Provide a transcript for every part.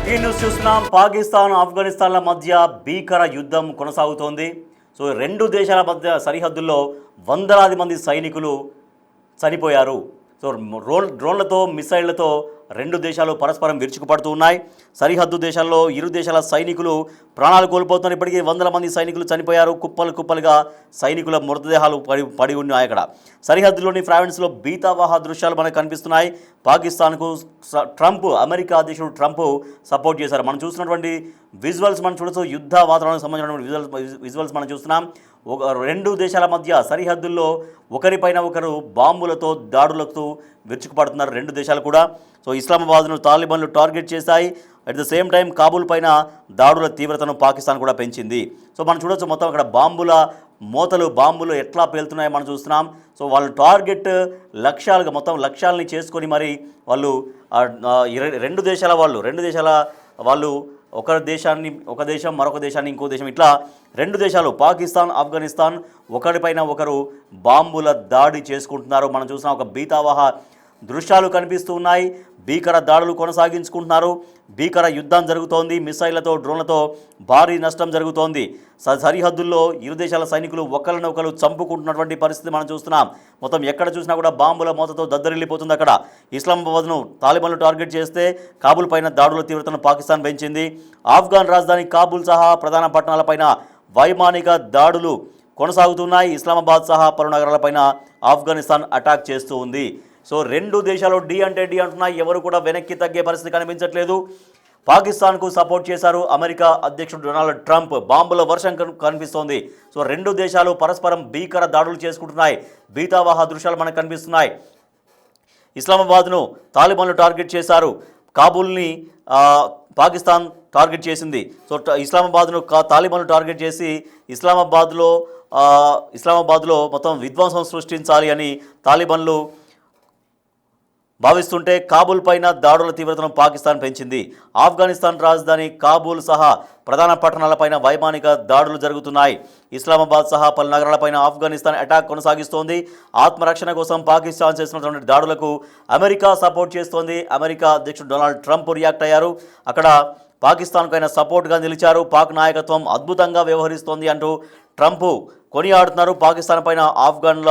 ఈ న్యూస్ చూస్తున్నాం. పాకిస్తాన్ ఆఫ్ఘనిస్తాన్ల మధ్య భీకర యుద్ధం కొనసాగుతోంది. సో రెండు దేశాల మధ్య సరిహద్దుల్లో వందలాది మంది సైనికులు చనిపోయారు. సో డ్రోన్లతో మిసైళ్లతో రెండు దేశాలు పరస్పరం విరుచుకుపడుతూ ఉన్నాయి. సరిహద్దు దేశాల్లో ఇరు దేశాల సైనికులు ప్రాణాలు కోల్పోతున్నారు. ఇప్పటికీ వందల మంది సైనికులు చనిపోయారు. కుప్పలుగా సైనికుల మృతదేహాలు పడి ఉన్నాయి. అక్కడ సరిహద్దులోని ప్రావిన్స్లో భీతావహ దృశ్యాలు మనకు కనిపిస్తున్నాయి. పాకిస్తాన్కు అమెరికా అధ్యక్షుడు ట్రంప్ సపోర్ట్ చేశారు. మనం చూసినటువంటి విజువల్స్ మనం చూడొచ్చు. యుద్ధ వాతావరణానికి సంబంధించినటువంటి విజువల్స్ మనం చూస్తున్నాం. రెండు దేశాల మధ్య సరిహద్దుల్లో ఒకరిపైన ఒకరు బాంబులతో దాడులతో విరుచుకుపడుతున్నారు రెండు దేశాలు కూడా. సో ఇస్లామాబాద్ను తాలిబాన్లు టార్గెట్ చేశాయి. At the same time Kabul పైన దాడుల తీవ్రతను పాకిస్తాన్ కూడా పెంచింది. సో మనం చూడొచ్చు మొత్తం అక్కడ బాంబులు ఎట్లా పేలుతున్నాయో మనం చూస్తున్నాం. సో వాళ్ళు టార్గెట్ లక్ష్యాలని చేసుకొని మరి వాళ్ళు రెండు దేశాల వాళ్ళు ఒక దేశం మరొక దేశాన్ని ఇంకో దేశం ఇట్లా రెండు దేశాలు పాకిస్తాన్ ఆఫ్ఘనిస్తాన్ ఒకరిపైన ఒకరు బాంబుల దాడి చేసుకుంటున్నారు. మనం చూసిన ఒక భీతావహ దృశ్యాలు కనిపిస్తూ ఉన్నాయి. భీకర దాడులు కొనసాగించుకుంటున్నారు. భీకర యుద్ధం జరుగుతోంది. మిసైళ్లతో డ్రోన్లతో భారీ నష్టం జరుగుతోంది. సరిహద్దుల్లో ఇరు దేశాల సైనికులు ఒకరు చంపుకుంటున్నటువంటి పరిస్థితి మనం చూస్తున్నాం. మొత్తం ఎక్కడ చూసినా కూడా బాంబుల మోతతో దద్దరిల్లిపోతుంది. అక్కడ ఇస్లామాబాద్ను తాలిబాన్లు టార్గెట్ చేస్తే కాబూల్ పైన దాడుల తీవ్రతను పాకిస్తాన్ పెంచింది. ఆఫ్ఘాన్ రాజధాని కాబూల్ సహా ప్రధాన పట్టణాలపైన వైమానిక దాడులు కొనసాగుతున్నాయి. ఇస్లామాబాద్ సహా పలు నగరాలపైన ఆఫ్ఘనిస్తాన్ అటాక్ చేస్తూ ఉంది. సో రెండు దేశాలు డి అంటే డి అంటున్నాయి. ఎవరు కూడా వెనక్కి తగ్గే పరిస్థితి కనిపించట్లేదు. పాకిస్తాన్కు సపోర్ట్ చేశారు అమెరికా అధ్యక్షుడు డొనాల్డ్ ట్రంప్. బాంబుల వర్షం కనిపిస్తోంది. సో రెండు దేశాలు పరస్పరం భీకర దాడులు చేసుకుంటున్నాయి. భీతావహ దృశ్యాలు మనకు కనిపిస్తున్నాయి. ఇస్లామాబాద్ను తాలిబాన్లు టార్గెట్ చేశారు. కాబూల్ని పాకిస్తాన్ టార్గెట్ చేసింది. సో ఇస్లామాబాద్ను తాలిబాన్లు టార్గెట్ చేసి ఇస్లామాబాద్లో మొత్తం విధ్వంసం సృష్టించాలి అని తాలిబాన్లు భావిస్తుంటే కాబూల్ పైన దాడుల తీవ్రతను పాకిస్తాన్ పెంచింది. ఆఫ్ఘనిస్తాన్ రాజధాని కాబూల్ సహా ప్రధాన పట్టణాలపైన వైమానిక దాడులు జరుగుతున్నాయి. ఇస్లామాబాద్ సహా పలు నగరాలపైన ఆఫ్ఘనిస్తాన్ అటాక్ కొనసాగిస్తోంది. ఆత్మరక్షణ కోసం పాకిస్తాన్ చేస్తున్నటువంటి దాడులకు అమెరికా సపోర్ట్ చేస్తోంది. అమెరికా అధ్యక్షుడు డొనాల్డ్ ట్రంప్ రియాక్ట్ అయ్యారు. అక్కడ పాకిస్తాన్కు ఆయన సపోర్ట్గా నిలిచారు. పాక్ నాయకత్వం అద్భుతంగా వ్యవహరిస్తోంది అంటూ ట్రంప్ కొనియాడుతున్నారు. పాకిస్తాన్ పైన ఆఫ్ఘన్ల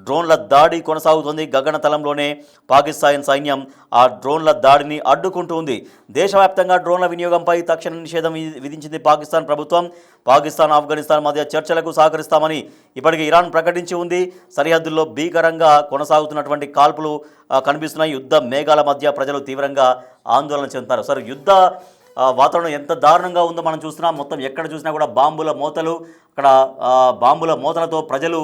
డ్రోన్ల దాడి కొనసాగుతుంది. గగనతలంలోనే పాకిస్తాన్ సైన్యం ఆ డ్రోన్ల దాడిని అడ్డుకుంటూ ఉంది. దేశవ్యాప్తంగా డ్రోన్ల వినియోగంపై తక్షణ నిషేధం విధించింది పాకిస్తాన్ ప్రభుత్వం. పాకిస్తాన్ ఆఫ్ఘనిస్తాన్ మధ్య చర్చలకు సహకరిస్తామని ఇప్పటికే ఇరాన్ ప్రకటించి ఉంది. సరిహద్దుల్లో భీకరంగా కొనసాగుతున్నటువంటి కాల్పులు కనిపిస్తున్నాయి. యుద్ధ మేఘాల మధ్య ప్రజలు తీవ్రంగా ఆందోళన చెందుతారు. సరే, యుద్ధ వాతావరణం ఎంత దారుణంగా ఉందో మనం చూస్తున్నాం. మొత్తం ఎక్కడ చూసినా కూడా బాంబుల మోతలతో ప్రజలు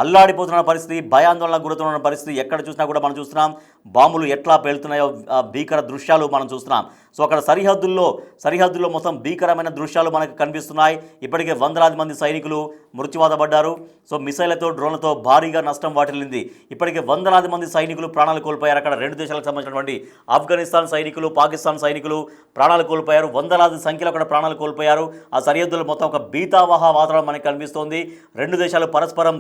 అల్లాడిపోతున్న పరిస్థితి, భయాందోళనకు గురవుతున్న పరిస్థితి ఎక్కడ చూసినా కూడా మనం చూస్తున్నాం. బాంబులు ఎట్లా పేలుతున్నాయో భీకర దృశ్యాలు మనం చూస్తున్నాం. సో అక్కడ సరిహద్దుల్లో మొత్తం భీకరమైన దృశ్యాలు మనకు కనిపిస్తున్నాయి. ఇప్పటికే వందలాది మంది సైనికులు మృత్యువాదపడ్డారు. సో మిసైళ్లతో డ్రోన్లతో భారీగా నష్టం వాటిల్లింది. ఇప్పటికే వందలాది మంది సైనికులు ప్రాణాలు కోల్పోయారు. అక్కడ రెండు దేశాలకు సంబంధించినటువంటి ఆఫ్ఘనిస్తాన్ సైనికులు, పాకిస్తాన్ సైనికులు ప్రాణాలు కోల్పోయారు. వందలాది సంఖ్యలో అక్కడ ప్రాణాలు కోల్పోయారు. ఆ సరిహద్దులో మొత్తం ఒక భీతావహ వాతావరణం మనకు కనిపిస్తోంది. రెండు దేశాలు పరస్పరం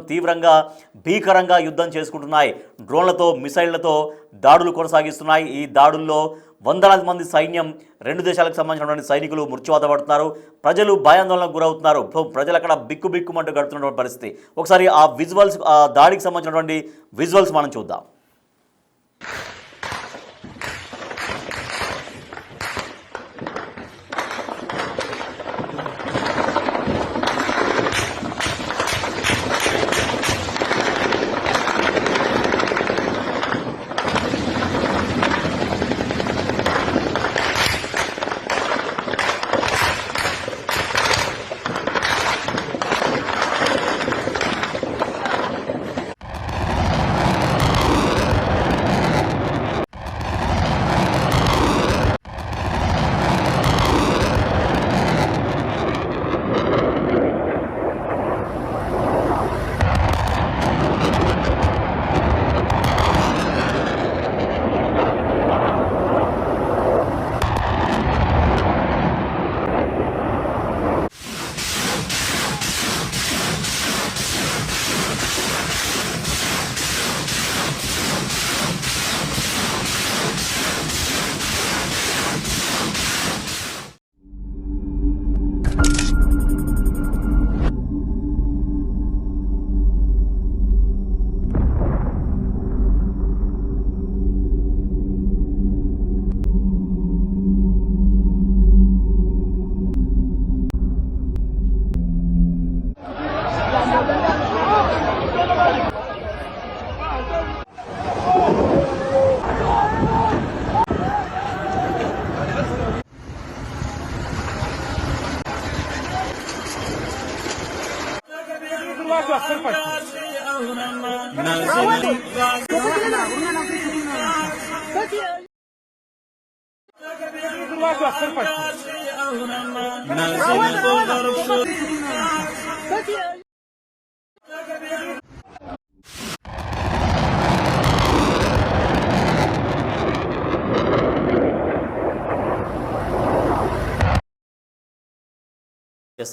భీకరంగా యుద్ధం చేసుకుంటున్నాయి. డ్రోన్లతో మిసైళ్లతో దాడులు కొనసాగిస్తున్నాయి. ఈ దాడుల్లో వందలాది మంది సైన్యం, రెండు దేశాలకు సంబంధించినటువంటి సైనికులు మృత్యువాత పడుతున్నారు. ప్రజలు భయాందోళనకు గురవుతున్నారు. ప్రజలు అక్కడ బిక్కుమంటూ గడుపుతున్నటువంటి పరిస్థితి. ఒకసారి ఆ విజువల్స్, ఆ దాడికి సంబంధించినటువంటి విజువల్స్ మనం చూద్దాం.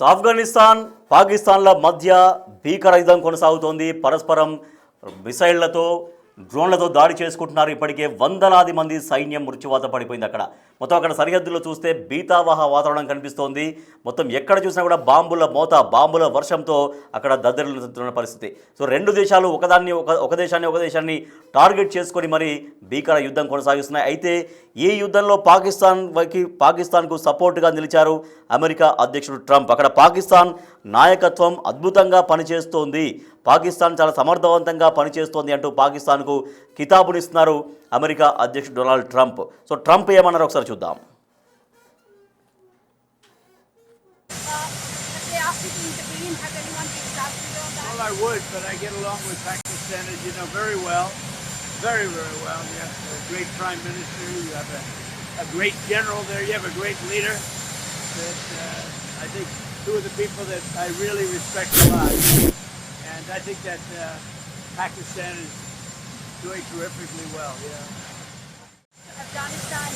ఆఫ్ఘనిస్తాన్ పాకిస్తాన్ల మధ్య భీకర యుద్ధం కొనసాగుతోంది. పరస్పరం మిసైళ్లతో డ్రోన్లతో దాడి చేసుకుంటున్నారు. ఇప్పటికే వందలాది మంది సైన్యం మృత్యువాత పడిపోయింది. మొత్తం అక్కడ సరిహద్దులో చూస్తే భీతావహ వాతావరణం కనిపిస్తోంది. మొత్తం ఎక్కడ చూసినా కూడా బాంబుల మోత, బాంబుల వర్షంతో అక్కడ దద్దరిల్లుతున్న పరిస్థితి. సో రెండు దేశాలు ఒక దేశాన్ని టార్గెట్ చేసుకొని మరి భీకర యుద్ధం కొనసాగిస్తున్నాయి. అయితే ఈ యుద్ధంలో పాకిస్తాన్కు సపోర్టుగా నిలిచారు అమెరికా అధ్యక్షుడు ట్రంప్. అక్కడ పాకిస్తాన్ నాయకత్వం అద్భుతంగా పనిచేస్తోంది, పాకిస్తాన్ చాలా సమర్థవంతంగా పనిచేస్తోంది అంటూ పాకిస్తాన్కు కితాబునిస్తున్నారు అమెరికా అధ్యక్షుడు డొనాల్డ్ ట్రంప్. సో ట్రంప్ ఏమన్నారో ఒకసారి చూద్దాం. Well, I would, but I get along with Pakistan, as you know, very well. Very, very well. You have a great prime minister. You have a great general there. You have a great leader. That I think two of the people that I really respect a lot. And I think that Pakistan is doing terrifically well. Yeah. Afghanistan.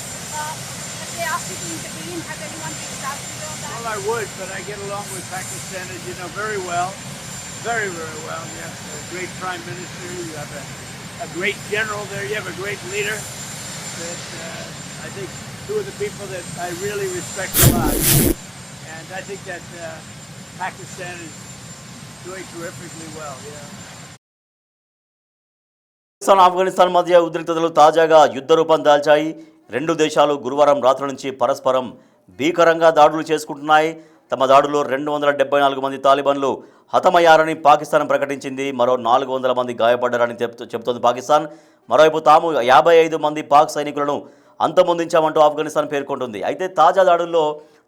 Have they asked you to intervene? Has anyone reached out to you on that? Well, I would, but I get along with Pakistan, as you know, very well. Very, very well. You have a great prime minister. You have a great general there. You have a great leader. That I think two of the people that I really respect a lot. And I think that Pakistan is doing terrifically well. Yeah. Afghanistan మధ్య ఉద్రిక్తతలు తాజాగా యుద్ధ రూపం దాల్చాయి. రెండు దేశాలు గురువారం రాత్రి నుంచి పరస్పరం భీకరంగా దాడులు చేసుకుంటున్నాయి. తమ దాడులో 274 మంది తాలిబాన్లు హతమయ్యారని పాకిస్తాన్ ప్రకటించింది. మరో 400 మంది గాయపడ్డారని చెబుతోంది పాకిస్తాన్. మరోవైపు తాము 55 మంది పాక్ సైనికులను అంతమొందించామంటూ ఆఫ్ఘనిస్తాన్ పేర్కొంటుంది. అయితే తాజా దాడుల్లో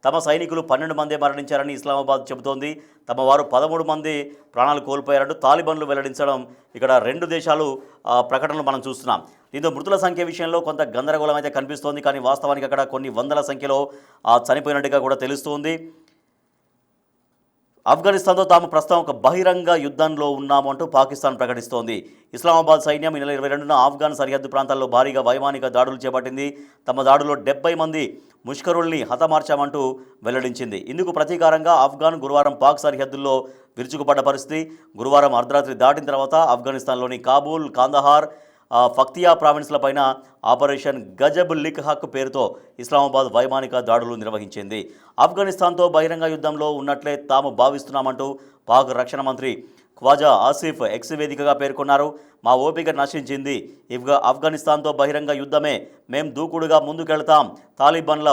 తమ సైనికులు 12 మందే మరణించారని ఇస్లామాబాద్ చెబుతోంది. తమ వారు 13 మంది ప్రాణాలు కోల్పోయారంటూ తాలిబాన్లు వెల్లడించడం ఇక్కడ రెండు దేశాలు ప్రకటనలు మనం చూస్తున్నాం. దీంతో మృతుల సంఖ్య విషయంలో కొంత గందరగోళం అయితే కనిపిస్తోంది. కానీ వాస్తవానికి అక్కడ కొన్ని వందల సంఖ్యలో చనిపోయినట్టుగా కూడా తెలుస్తోంది. ఆఫ్ఘనిస్తాన్తో తాము ప్రస్తుతం ఒక బహిరంగ యుద్ధంలో ఉన్నాము అంటూ పాకిస్తాన్ ప్రకటిస్తోంది. ఇస్లామాబాద్ సైన్యం ఈ నెల 22న ఆఫ్ఘన్ సరిహద్దు ప్రాంతాల్లో భారీగా వైమానిక దాడులు చేపట్టింది. తమ దాడులో 70 మంది ముష్కరుల్ని హతమార్చామంటూ వెల్లడించింది. ఇందుకు ప్రతీకారంగా ఆఫ్ఘన్ గురువారం పాక్ సరిహద్దుల్లో విరుచుకుపడ్డ పరిస్థితి. గురువారం అర్ధరాత్రి దాటిన తర్వాత ఆఫ్ఘనిస్తాన్లోని కాబూల్, కాందహార్, ఫక్తియా ప్రావిన్స్లపైన ఆపరేషన్ గజబ్ లిక్ హక్ పేరుతో ఇస్లామాబాద్ వైమానిక దాడులు నిర్వహించింది. ఆఫ్ఘనిస్తాన్తో బహిరంగ యుద్ధంలో ఉన్నట్లే తాము భావిస్తున్నామంటూ పాక్ రక్షణ మంత్రి ఖ్వాజా ఆసిఫ్ ఎక్స్ వేదికగా పేర్కొన్నారు. మా ఓపిక నశించింది. ఆఫ్ఘనిస్తాన్తో బహిరంగ యుద్ధమే, మేం దూకుడుగా ముందుకెళ్తాం. తాలిబాన్ల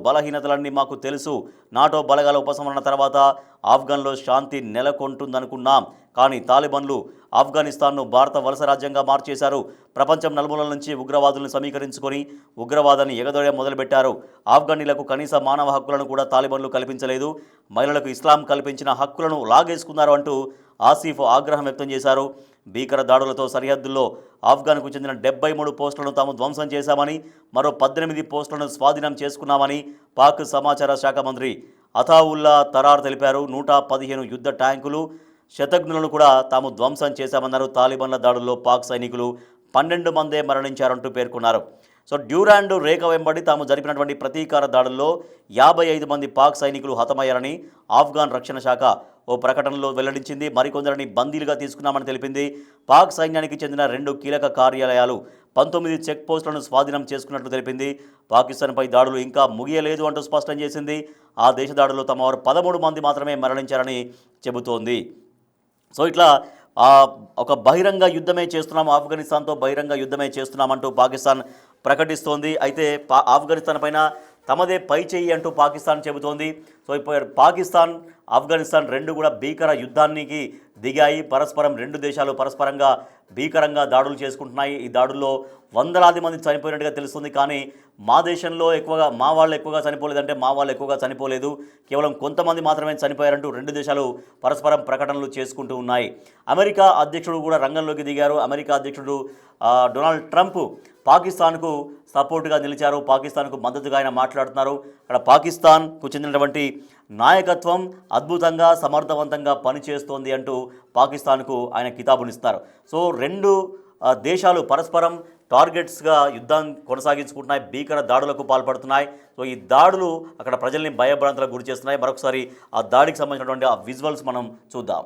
బలహీనతలన్నీ మాకు తెలుసు. నాటో బలగాల ఉపసంహరణ తర్వాత ఆఫ్ఘన్లో శాంతి నెలకొంటుందనుకున్నాం. కానీ తాలిబాన్లు ఆఫ్ఘనిస్తాన్ను భారత వలస రాజ్యంగా మార్చేశారు. ప్రపంచం నలుమూలల నుంచి ఉగ్రవాదులను సమీకరించుకొని ఉగ్రవాదాన్ని ఎగదోయడం మొదలుపెట్టారు. ఆఫ్ఘనీలకు కనీస మానవ హక్కులను కూడా తాలిబాన్లు కల్పించలేదు. మహిళలకు ఇస్లాం కల్పించిన హక్కులను లాగేసుకున్నారు అంటూ ఆసిఫ్ ఆగ్రహం వ్యక్తం చేశారు. భీకర దాడులతో సరిహద్దుల్లో ఆఫ్ఘన్కు చెందిన 73 పోస్టులను తాము ధ్వంసం చేశామని, మరో 18 పోస్టులను స్వాధీనం చేసుకున్నామని పాక్ సమాచార శాఖ మంత్రి అతావుల్లా తరార్ తెలిపారు. 115 యుద్ధ ట్యాంకులు, శతఘ్నులను కూడా తాము ధ్వంసం చేశామన్నారు. తాలిబాన్ల దాడుల్లో పాక్ సైనికులు 12 మందే మరణించారంటూ పేర్కొన్నారు. సో డ్యూరాండ్ రేఖ వెంబడి తాము జరిపినటువంటి ప్రతీకార దాడుల్లో 55 మంది పాక్ సైనికులు హతమయ్యారని ఆఫ్ఘన్ రక్షణ శాఖ ఓ ప్రకటనలో వెల్లడించింది. మరికొందరిని బందీలుగా తీసుకున్నామని తెలిపింది. పాక్ సైన్యానికి చెందిన 2 కీలక కార్యాలయాలు, 19 చెక్ పోస్టులను స్వాధీనం చేసుకున్నట్లు తెలిపింది. పాకిస్తాన్పై దాడులు ఇంకా ముగియలేదు అంటూ స్పష్టం చేసింది. ఆ దేశ దాడుల్లో తమ వారు 13 మంది మాత్రమే మరణించారని చెబుతోంది. సో ఇట్లా ఒక బహిరంగ యుద్ధమే చేస్తున్నాము, ఆఫ్ఘనిస్తాన్తో బహిరంగ యుద్ధమే చేస్తున్నామంటూ పాకిస్తాన్ ప్రకటిస్తోంది. అయితే ఆఫ్ఘనిస్తాన్ పైన తమదే పై చేయి అంటూ పాకిస్తాన్ చెబుతోంది. సో ఇప్పుడు పాకిస్తాన్ ఆఫ్ఘనిస్తాన్ రెండు కూడా భీకర యుద్ధానికి దిగాయి. పరస్పరం రెండు దేశాలు పరస్పరంగా భీకరంగా దాడులు చేసుకుంటున్నాయి. ఈ దాడుల్లో వందలాది మంది చనిపోయినట్టుగా తెలుస్తుంది. కానీ మా దేశంలో ఎక్కువగా మా వాళ్ళు ఎక్కువగా చనిపోలేదంటే మా వాళ్ళు ఎక్కువగా చనిపోలేదు, కేవలం కొంతమంది మాత్రమే చనిపోయారంటూ రెండు దేశాలు పరస్పరం ప్రకటనలు చేసుకుంటూ ఉన్నాయి. అమెరికా అధ్యక్షుడు కూడా రంగంలోకి దిగారు. అమెరికా అధ్యక్షుడు డొనాల్డ్ ట్రంప్ పాకిస్తాన్కు సపోర్టుగా నిలిచారు. పాకిస్తాన్కు మద్దతుగా ఆయన మాట్లాడుతున్నారు. అక్కడ పాకిస్తాన్కు చెందినటువంటి నాయకత్వం అద్భుతంగా సమర్థవంతంగా పనిచేస్తోంది అంటూ పాకిస్తాన్కు ఆయన కితాబునిస్తారు. సో రెండు దేశాలు పరస్పరం టార్గెట్స్గా యుద్ధం కొనసాగించుకుంటున్నాయి, భీకర దాడులకు పాల్పడుతున్నాయి. సో ఈ దాడులు అక్కడ ప్రజల్ని భయభ్రాంతులకు గురి చేస్తున్నాయి. మరొకసారి ఆ దాడికి సంబంధించినటువంటి ఆ విజువల్స్ మనం చూద్దాం.